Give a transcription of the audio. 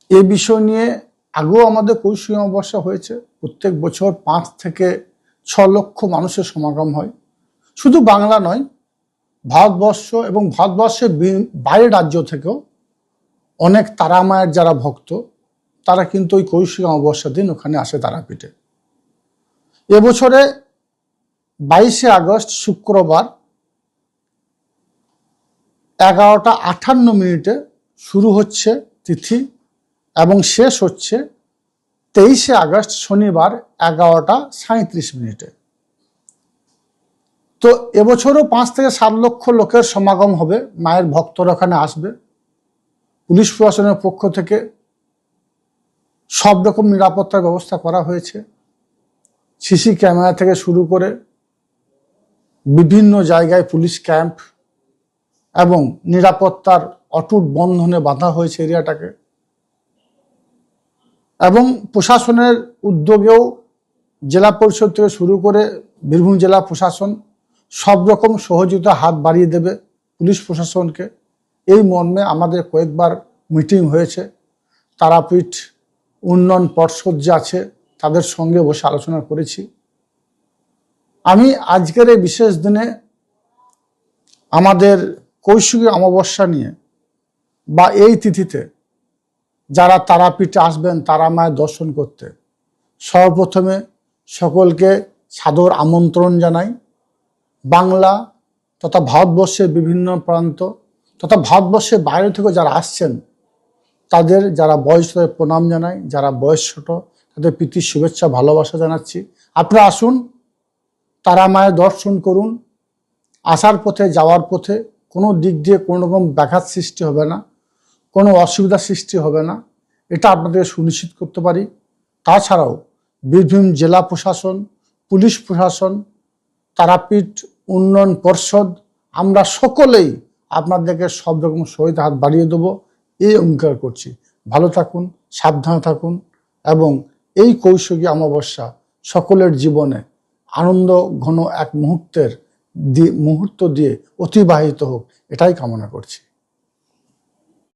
এই বিষয় নিয়ে আগেও আমাদের কৌশিকী অমাবস্যা হয়েছে। প্রত্যেক বছর 5 থেকে 6 লক্ষ মানুষের সমাগম হয়। শুধু বাংলা নয়, ভারতবর্ষ এবং ভারতবর্ষের বাইরে রাজ্য থেকেও অনেক তারা মায়ের যারা ভক্ত তারা কিন্তু ওই কৌশিকী অমাবস্যার দিন ওখানে আসে তারাপীঠে। এবছরে 22শে আগস্ট শুক্রবার 11:58 শুরু হচ্ছে তিথি এবং শেষ হচ্ছে 23শে আগস্ট শনিবার 11:37। তো এবছরও 5 থেকে 7 লক্ষ লোকের সমাগম হবে, মায়ের ভক্তরা ওখানে আসবে। পুলিশ প্রশাসনের পক্ষ থেকে সব রকম নিরাপত্তার ব্যবস্থা করা হয়েছে। সিসি ক্যামেরা থেকে শুরু করে বিভিন্ন জায়গায় পুলিশ ক্যাম্প এবং নিরাপত্তার অটুট বন্ধনে বাঁধা হয়েছে এরিয়াটাকে। এবং প্রশাসনের উদ্যোগেও জেলা পরিষদ থেকে শুরু করে বীরভূম জেলা প্রশাসন সব রকম সহযোগিতা হাত বাড়িয়ে দেবে পুলিশ প্রশাসনকে। এই মর্মে আমাদের কয়েকবার মিটিং হয়েছে। তারাপীঠ উন্নয়ন পর্ষদ যে আছে তাদের সঙ্গে বসে আলোচনা করেছি। আমি আজকের এই বিশেষ দিনে আমাদের কৌশিকী অমাবস্যা নিয়ে বা এই তিথিতে যারা তারাপীঠে আসবেন তারা মায়ের দর্শন করতে, সর্বপ্রথমে সকলকে সাদর আমন্ত্রণ জানাই। বাংলা তথা ভারতবর্ষের বিভিন্ন প্রান্ত তথা ভারতবর্ষের বাইরে থেকে যারা আসছেন তাদের যারা বয়স তাদের প্রণাম জানাই, যারা বয়স ছোট তাদের প্রীতির শুভেচ্ছা ভালোবাসা জানাচ্ছি। আপনারা আসুন, তারা মায়ের দর্শন করুন। আসার পথে যাওয়ার পথে কোনো দিক দিয়ে কোনো রকম ব্যাঘাত সৃষ্টি হবে না, কোনো অসুবিধা সৃষ্টি হবে না, এটা আপনাদের সুনিশ্চিত করতে পারি। তাছাড়াও বীরভূম জেলা প্রশাসন, পুলিশ প্রশাসন, তারাপীঠ উন্নয়ন পর্ষদ আমরা সকলেই আপনাদেরকে সব রকম সহায়তা হাত বাড়িয়ে দেবো এই অঙ্গীকার করছি। ভালো থাকুন, সাবধানে থাকুন এবং এই কৌশিকী অমাবস্যা সকলের জীবনে আনন্দ ঘন এক মুহূর্ত দিয়ে অতিবাহিত হোক, এটাই কামনা করছি।